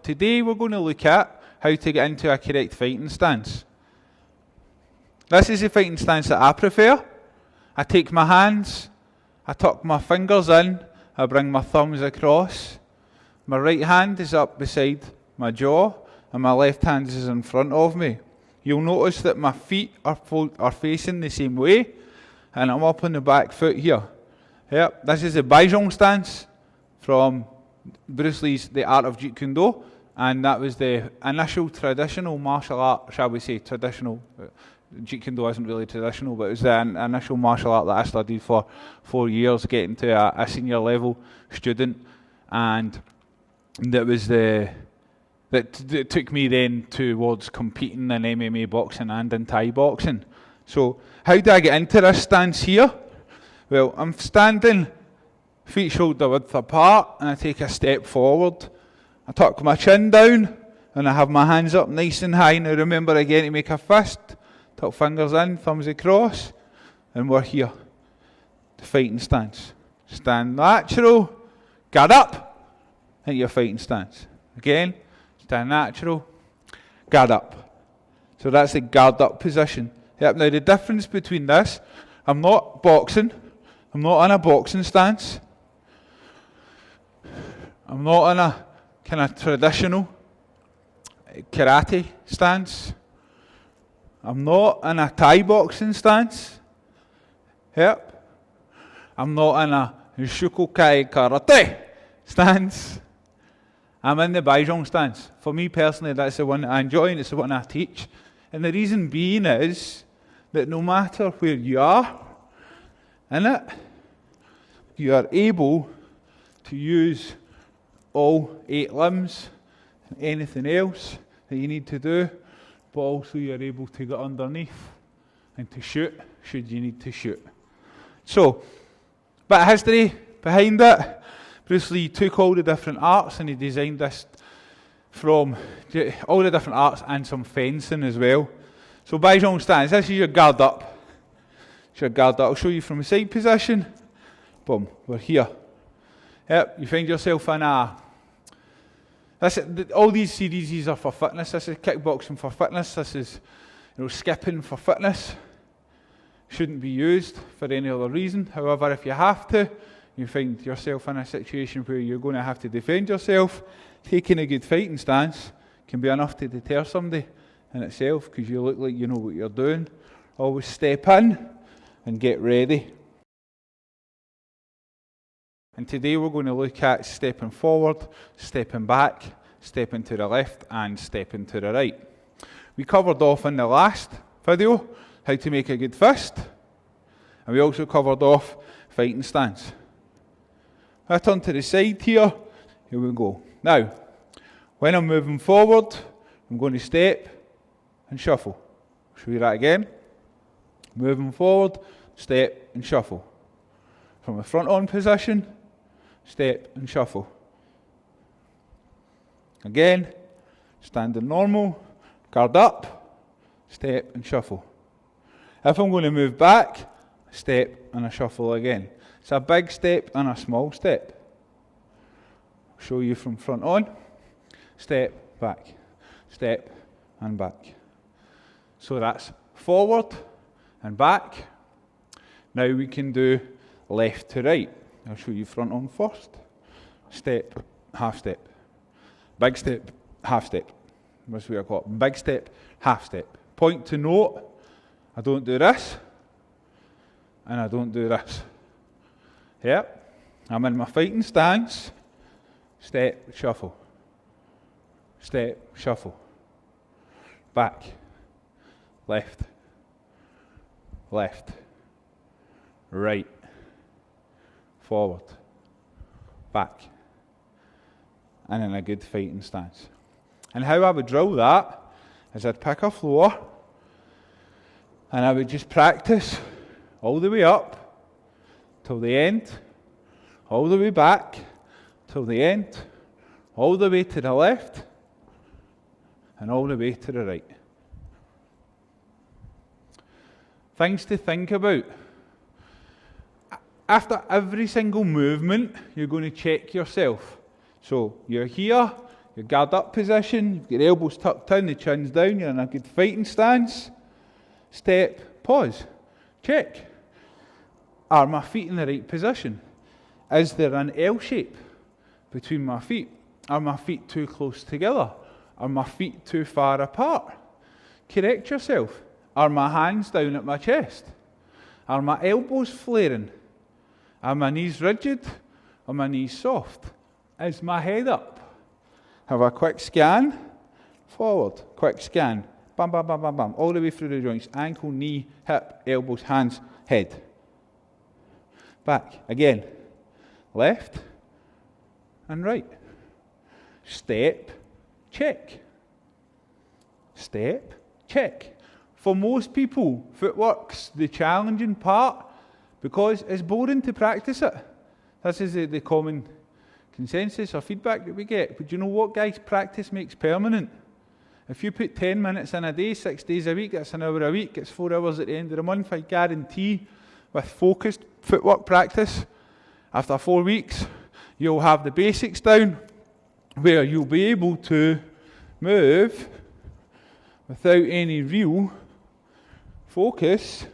today we're going to look at how to get into a correct fighting stance. This is the fighting stance that I prefer. I take my hands, I tuck my fingers in, I bring my thumbs across. My right hand is up beside my jaw and my left hand is in front of me. You'll notice that my feet are facing the same way and I'm up on the back foot here. Yep, this is the Baizhong stance from Bruce Lee's The Art of Jeet Kune Do, and that was the initial traditional martial art, shall we say, traditional. Jeet Kune Do isn't really traditional, but it was the initial martial art that I studied for 4 years, getting to a senior level student, and that took me then towards competing in MMA boxing and in Thai boxing. So how do I get into this stance here? Well, I'm standing, feet shoulder width apart, and I take a step forward. I tuck my chin down, and I have my hands up nice and high. Now remember again to make a fist, tuck fingers in, thumbs across, and we're here. The fighting stance. Stand natural, guard up, into your fighting stance. Again, stand natural, guard up. So that's the guard up position. Yep. Now the difference between this, I'm not boxing. I'm not in a boxing stance. I'm not in a kind of traditional karate stance. I'm not in a Thai boxing stance. Yep. I'm not in a Shukokai karate stance. I'm in the Baizhong stance. For me personally, that's the one that I enjoy and it's the one I teach. And the reason being is that no matter where you are in it, you are able to use all 8 limbs and anything else that you need to do, but also you're able to get underneath and to shoot should you need to shoot. So, bit of history behind it. Bruce Lee took all the different arts and he designed this from all the different arts and some fencing as well. So Baizhong stance, this is your guard up. It's your guard up. I'll show you from a side position. Boom, we're here. Yep, you find yourself in all these series are for fitness. This is kickboxing for fitness. This is skipping for fitness. Shouldn't be used for any other reason. However, if you have to, you find yourself in a situation where you're going to have to defend yourself. Taking a good fighting stance can be enough to deter somebody in itself because you look like you know what you're doing. Always step in and get ready. And today we're going to look at stepping forward, stepping back, stepping to the left and stepping to the right. We covered off in the last video how to make a good fist, and we also covered off fighting stance. I turn to the side here we go. Now, when I'm moving forward, I'm going to step and shuffle. Show you that again. Moving forward, step and shuffle. From the front on position, step and shuffle. Again, standing normal, guard up, step and shuffle. If I'm going to move back, step and a shuffle again. It's a big step and a small step. I'll show you from front on. Step and back. So that's forward and back. Now we can do left to right. I'll show you front on first. Step, half step. Big step, half step. That's what I call it. Big step, half step. Point to note, I don't do this, and I don't do this. Yep. I'm in my fighting stance. Step, shuffle. Step, shuffle. Back. Left. Left. Right. Forward. Back. And in a good fighting stance. And how I would drill that is I'd pick a floor and I would just practice all the way up till the end, all the way back till the end, all the way to the left and all the way to the right. Things to think about. After every single movement, you're going to check yourself. So you're here, your guard up position, you've got your elbows tucked in, the chin's down, you're in a good fighting stance. Step, pause, check. Are my feet in the right position? Is there an L shape between my feet? Are my feet too close together? Are my feet too far apart? Correct yourself. Are my hands down at my chest? Are my elbows flaring? Are my knees rigid? Are my knees soft? Is my head up? Have a quick scan. Forward. Quick scan. Bam, bam, bam, bam, bam. All the way through the joints. Ankle, knee, hip, elbows, hands, head. Back. Again. Left and right. Step. Check. Step. Check. For most people, footwork's the challenging part because it's boring to practice it. This is the common consensus or feedback that we get. But you know what, guys? Practice makes permanent. If you put 10 minutes in a day, 6 days a week, that's an hour a week, it's 4 hours at the end of the month. I guarantee with focused footwork practice, after 4 weeks, you'll have the basics down where you'll be able to move without any real focus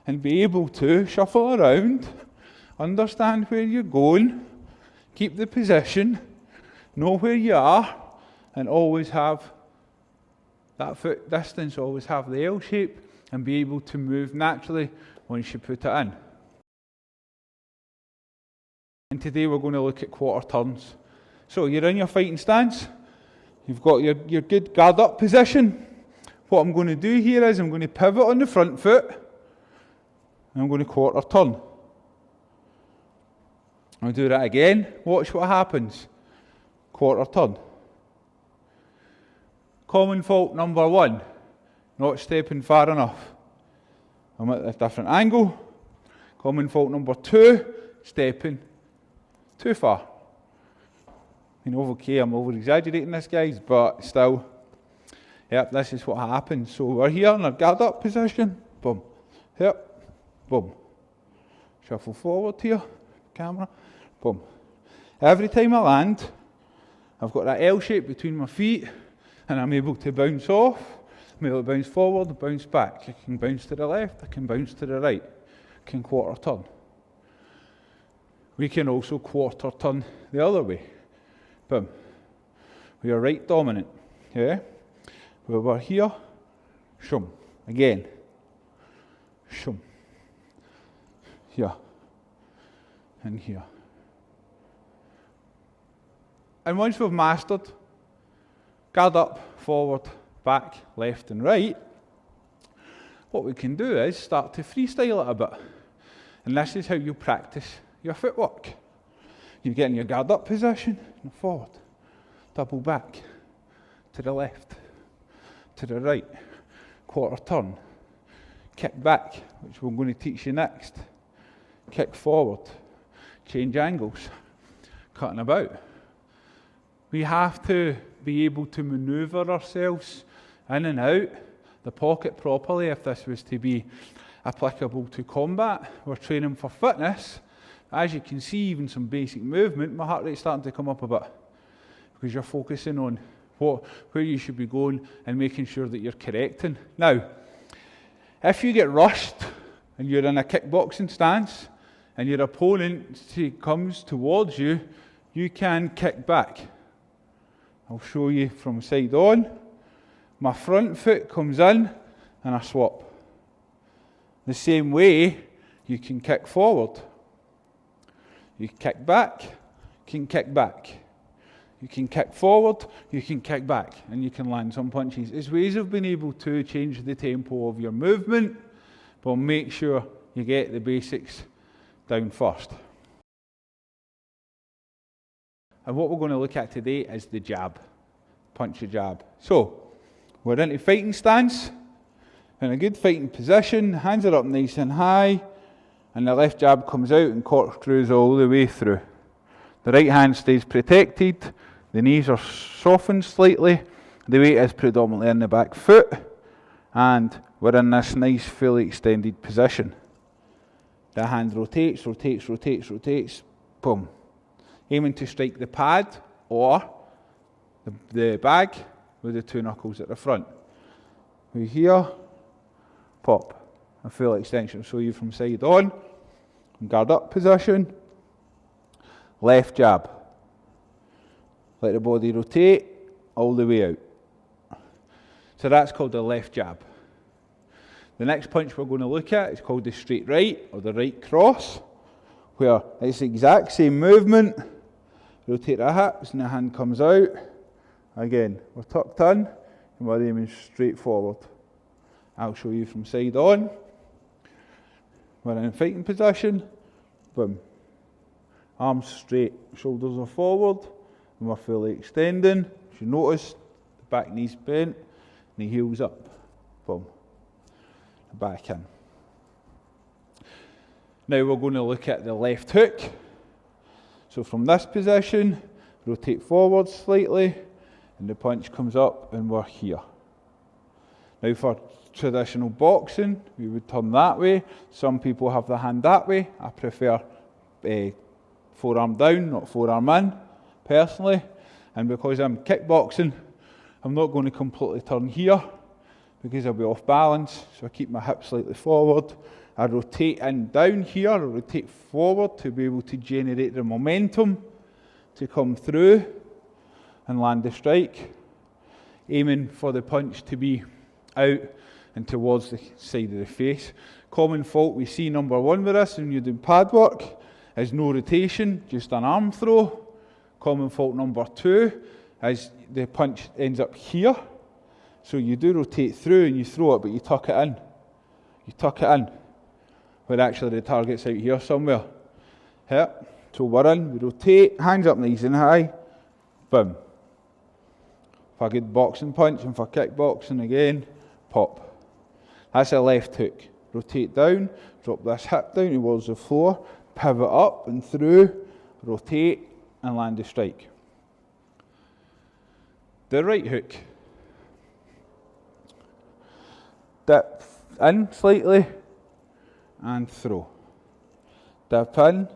and be able to shuffle around, understand where you're going, keep the position, know where you are, and always have that foot distance, always have the L shape, and be able to move naturally once you put it in. And today we're going to look at quarter turns. So you're in your fighting stance, you've got your good guard up position. What I'm going to do here is I'm going to pivot on the front foot, and I'm going to quarter turn. I'll do that again. Watch what happens. Quarter turn. Common fault number 1, not stepping far enough. I'm at a different angle. Common fault number 2, stepping too far. Okay, I'm over exaggerating this, guys, but still, yep, this is what happens. So we're here in our guard up position. Boom. Yep. Boom. Shuffle forward here. Camera. Boom. Every time I land, I've got that L shape between my feet, and I'm able to bounce off. I'm able to bounce forward, bounce back. I can bounce to the left, I can bounce to the right. I can quarter turn. We can also quarter turn the other way. Boom. We are right dominant. Yeah? Where we're here, shum. Again. Shum. Here. And here. And once we've mastered guard up, forward, back, left and right, what we can do is start to freestyle it a bit. And this is how you practice your footwork. You get in your guard up position, and forward, double back, to the left, to the right, quarter turn, kick back, which we're going to teach you next, kick forward, change angles, cutting about. We have to be able to manoeuvre ourselves in and out the pocket properly if this was to be applicable to combat. We're training for fitness. As you can see, even some basic movement, my heart rate's starting to come up a bit because you're focusing on where you should be going and making sure that you're correcting. Now, if you get rushed and you're in a kickboxing stance and your opponent comes towards you, you can kick back. I'll show you from side on. My front foot comes in and I swap. The same way, you can kick forward. You kick back, you can kick back. You can kick forward, you can kick back, and you can land some punches. It's ways of being able to change the tempo of your movement, but make sure you get the basics down first. And what we're going to look at today is the jab. Punch a jab. So, we're into fighting stance, in a good fighting position, hands are up nice and high, and the left jab comes out and corkscrews all the way through. The right hand stays protected, the knees are softened slightly, the weight is predominantly in the back foot, and we're in this nice fully extended position. The hand rotates, rotates, rotates, rotates, boom. Aiming to strike the pad or the bag with the 2 knuckles at the front. We here, pop, a full extension. Show you from side on, guard up position, left jab. Let the body rotate all the way out. So that's called the left jab. The next punch we're going to look at is called the straight right, or the right cross, where it's the exact same movement. Rotate the hips and the hand comes out. Again, we're tucked in and we're aiming straight forward. I'll show you from side on. We're in fighting position. Boom. Arms straight, shoulders are forward, and we're fully extending. As you notice, the back knee's bent and the heels up. Boom. Back in. Now we're going to look at the left hook. So from this position, rotate forward slightly, and the punch comes up and we're here. Now for traditional boxing, we would turn that way. Some people have the hand that way. I prefer forearm down, not forearm in, personally. And because I'm kickboxing, I'm not going to completely turn here because I'll be off balance. So I keep my hips slightly forward. I rotate in down here, I rotate forward to be able to generate the momentum to come through and land the strike, aiming for the punch to be out and towards the side of the face. Common fault we see number one with this when you're doing pad work is no rotation, just an arm throw. Common fault number two is the punch ends up here. So you do rotate through and you throw it, but you tuck it in. You tuck it in. Where actually the target's out here somewhere. Yeah. So we're in, we rotate, hands up nice and high, boom. For a good boxing punch, and for kickboxing again, pop. That's a left hook. Rotate down, drop this hip down towards the floor, pivot up and through, rotate and land the strike. The right hook. Dip in slightly, and throw. Dip in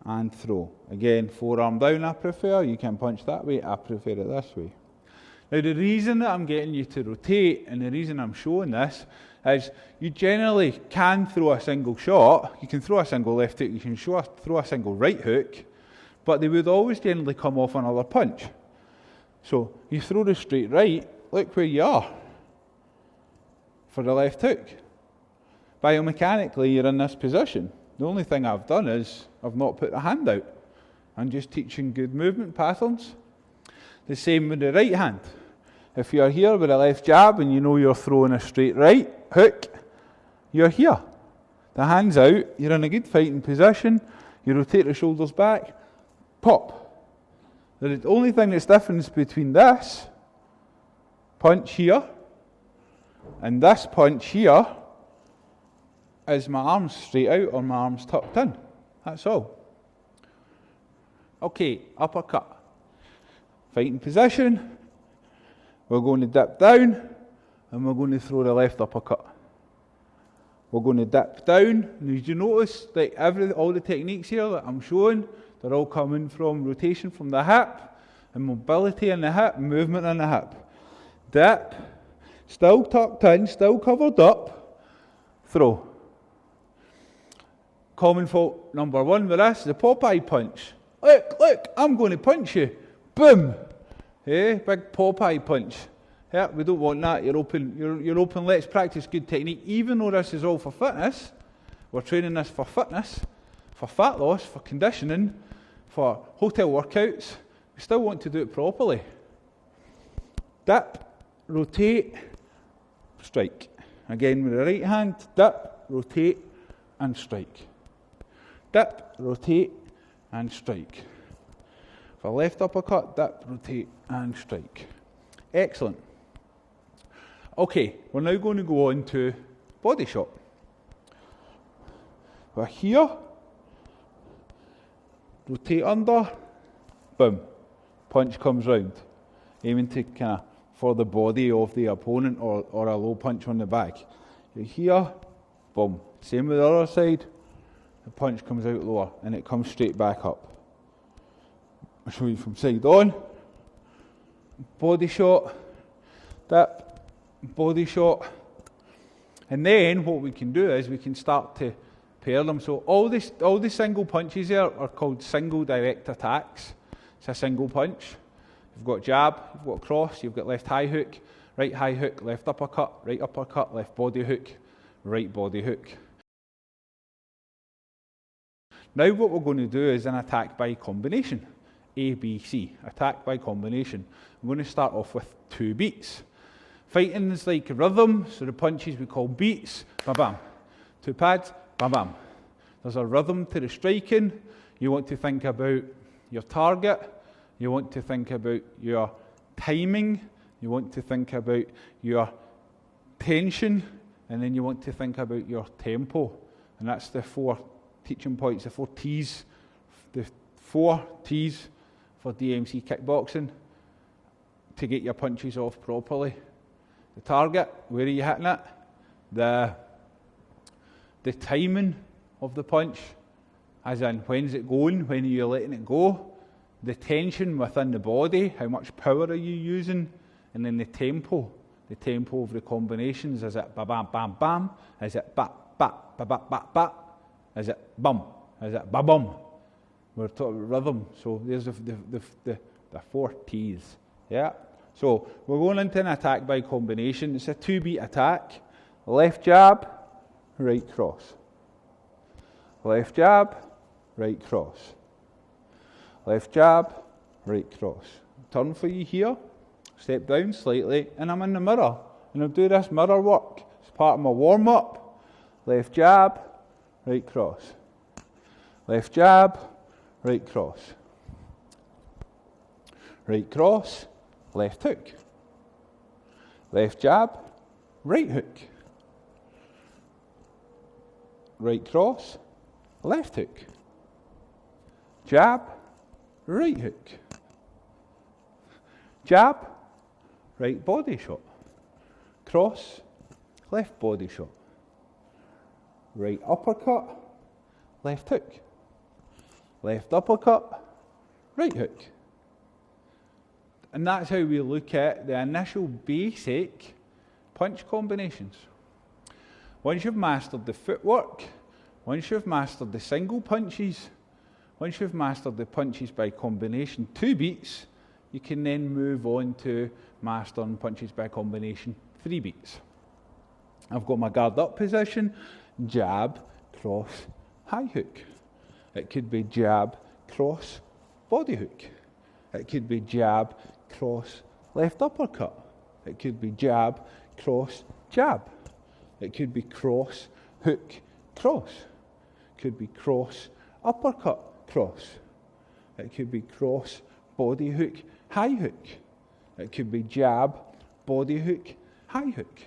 and throw. Again, forearm down I prefer. You can punch that way. I prefer it this way. Now the reason that I'm getting you to rotate and the reason I'm showing this is you generally can throw a single shot. You can throw a single left hook. You can throw a single right hook. But they would always generally come off another punch. So you throw the straight right. Look where you are for the left hook. Biomechanically, you're in this position. The only thing I've done is I've not put a hand out. I'm just teaching good movement patterns. The same with the right hand. If you're here with a left jab and you know you're throwing a straight right hook, you're here. The hand's out, you're in a good fighting position, you rotate the shoulders back, pop. The only thing that's different between this punch here and this punch here is my arms straight out or my arms tucked in. That's all. Okay, uppercut. Fighting position. We're going to dip down and we're going to throw the left uppercut. We're going to dip down. And as you notice, like all the techniques here that I'm showing, they're all coming from rotation from the hip and mobility in the hip, movement in the hip. Dip, still tucked in, still covered up, throw. Common fault number one with this, the Popeye punch. Look, I'm going to punch you. Boom. Big Popeye punch. Yeah, we don't want that. You're open. Let's practice good technique. Even though this is all for fitness, we're training this for fitness, for fat loss, for conditioning, for hotel workouts. We still want to do it properly. Dip, rotate, strike. Again with the right hand, dip, rotate, and strike. Dip, rotate, and strike. For left uppercut, dip, rotate, and strike. Excellent. Okay, we're now going to go on to body shot. We're here, rotate under, boom, punch comes round. Aiming to kind of for the body of the opponent or a low punch on the back. You're here, boom. Same with the other side, the punch comes out lower and it comes straight back up. I'll show you from side on. body shot, dip, body shot. And then what we can do is we can start to pair them. So all the single punches there are called single direct attacks. It's a single punch. You've got jab, you've got cross, you've got left high hook, right high hook, left uppercut, left body hook, right body hook. Now what we're going to do is an attack by combination. A, B, C. Attack by combination. I'm going to start off with 2 beats. Fighting is like rhythm, so the punches we call beats. Bam bam. 2 pads. Bam bam. There's a rhythm to the striking. You want to think about your target. You want to think about your timing. You want to think about your tension. And then you want to think about your tempo. And that's the 4 teaching points, the 4 T's. The 4 T's for DMC kickboxing to get your punches off properly. The target, where are you hitting it? The timing of the punch, as in when's it going, when are you letting it go? The tension within the body, how much power are you using? And then the tempo of the combinations. Is it ba bam bam bam? Is it ba ba ba ba ba ba? Is it bum? Is it ba bum? We're talking about rhythm. So there's the 4 T's. Yeah. So we're going into an attack by combination. It's a 2-beat attack. Left jab, right cross. Left jab, right cross. Left jab, right cross. Turn for you here. Step down slightly, and I'm in the mirror. And I'll do this mirror work. It's part of my warm-up. Left jab, right cross. Left jab, right cross. Right cross, left hook. Left jab, right hook. Right cross, left hook. Jab, right hook. Jab, right body shot. Cross, left body shot. Right uppercut, left hook. Left uppercut, right hook. And that's how we look at the initial basic punch combinations. Once you've mastered the footwork, once you've mastered the single punches, once you've mastered the punches by combination 2 beats, you can then move on to mastering punches by combination 3 beats. I've got my guard up position, jab, cross, high hook. It could be jab, cross, body hook. It could be jab, cross, left uppercut. It could be jab, cross, jab. It could be cross, hook, cross. It could be cross, uppercut, cross. It could be cross, body hook, high hook. It could be jab, body hook, high hook.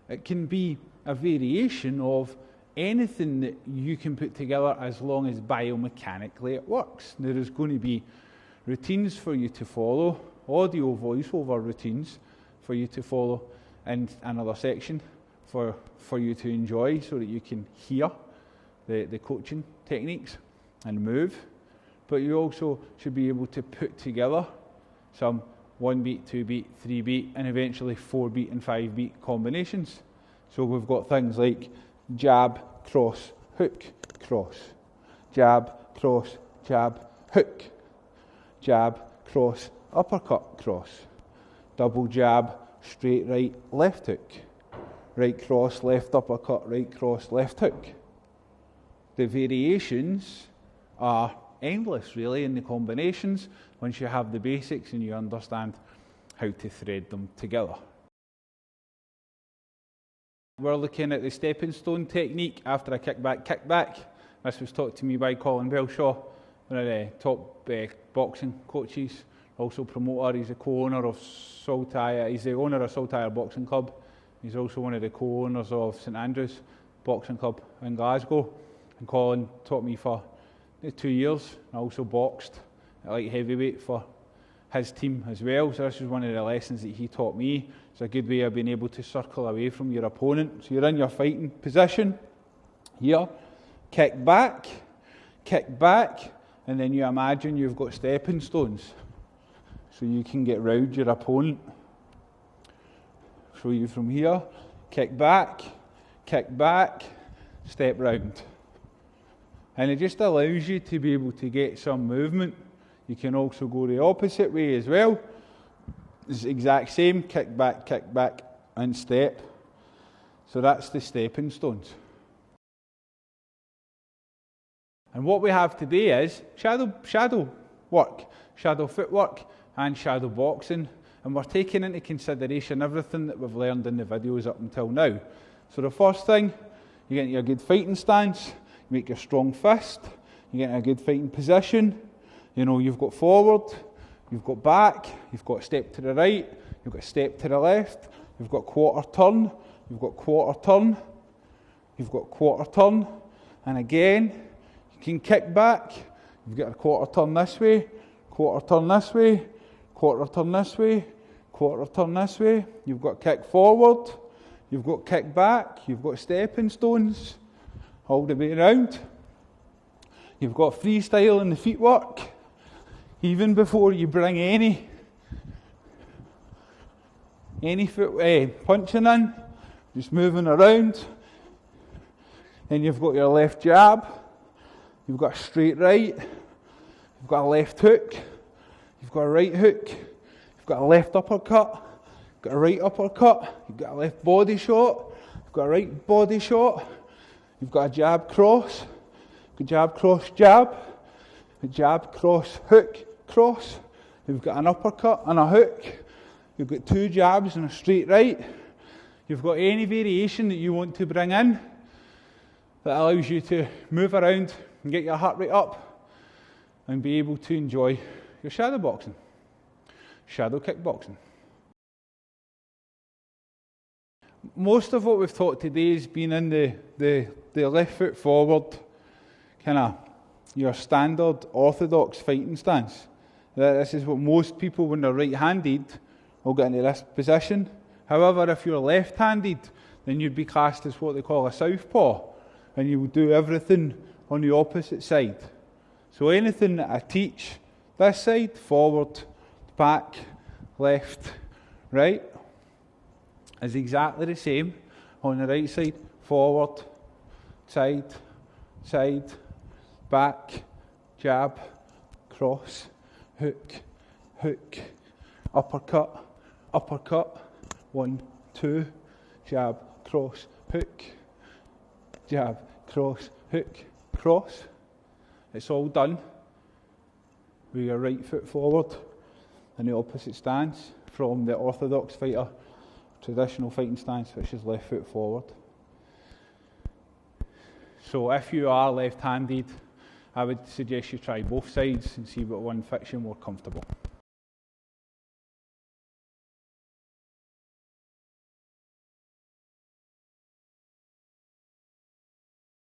It can be a variation of anything that you can put together as long as biomechanically it works. There is going to be routines for you to follow, audio voiceover routines for you to follow in another section for you to enjoy so that you can hear the coaching techniques and move. But you also should be able to put together some 1 beat, 2 beat, 3 beat, and eventually 4 beat and 5 beat combinations. So we've got things like jab, cross, hook, cross. Jab, cross, jab, hook. Jab, cross, uppercut, cross. Double jab, straight right, left hook. Right cross, left uppercut, right cross, left hook. The variations are endless, really, in the combinations once you have the basics and you understand how to thread them together. We're looking at the stepping stone technique after a kickback. This was taught to me by Colin Belshaw, one of the top boxing coaches, also promoter. He's the co-owner of Saltire. He's the owner of Saltire Boxing Club. He's also one of the co-owners of St Andrews Boxing Club in Glasgow. And Colin taught me for 2 years. I also boxed at light heavyweight for his team as well. So this was one of the lessons that he taught me. It's a good way of being able to circle away from your opponent. So you're in your fighting position here, kick back, and then you imagine you've got stepping stones. so you can get round your opponent. Show you from here, kick back, step round. And it just allows you to be able to get some movement. You can also go the opposite way as well. It's the exact same, kick back, and step. So that's the stepping stones. And what we have today is shadow work, shadow footwork, and shadow boxing. And we're taking into consideration everything that we've learned in the videos up until now. So the first thing, you get into a good fighting stance, you make your strong fist, you get into a good fighting position. You know, you've got forward, you've got back, you've got step to the right, you've got step to the left, you've got quarter turn, you've got quarter turn, you've got quarter turn, and again, you can kick back, you've got a quarter turn this way, quarter turn this way, quarter turn this way, quarter turn this way, you've got kick forward, you've got kick back, you've got stepping stones, all the way around. You've got freestyle in the feet work, even before you bring any foot punching in, just moving around. Then you've got your left jab, you've got a straight right, you've got a left hook, you've got a right hook, you've got a left uppercut, you've got a right uppercut, you've got a left body shot, you've got a right body shot, you've got a jab cross, jab cross jab, a jab cross hook cross, you've got an uppercut and a hook, you've got two jabs and a straight right, you've got any variation that you want to bring in that allows you to move around and get your heart rate up and be able to enjoy your shadow boxing, shadow kickboxing. Most of what we've taught today has been in the left foot forward, kind of your standard orthodox fighting stance. This is what most people, when they're right-handed, will get into this position. However, if you're left-handed, then you'd be classed as what they call a southpaw, and you would do everything on the opposite side. So anything that I teach, this side, forward, back, left, right, is exactly the same on the right side, forward, side, back, jab, cross, hook, uppercut, 1, 2, jab, cross, hook, jab, cross, hook, cross. It's all done with your right foot forward in the opposite stance from the orthodox fighter, traditional fighting stance, which is left foot forward. So if you are left-handed, I would suggest you try both sides and see what one fits you more comfortable.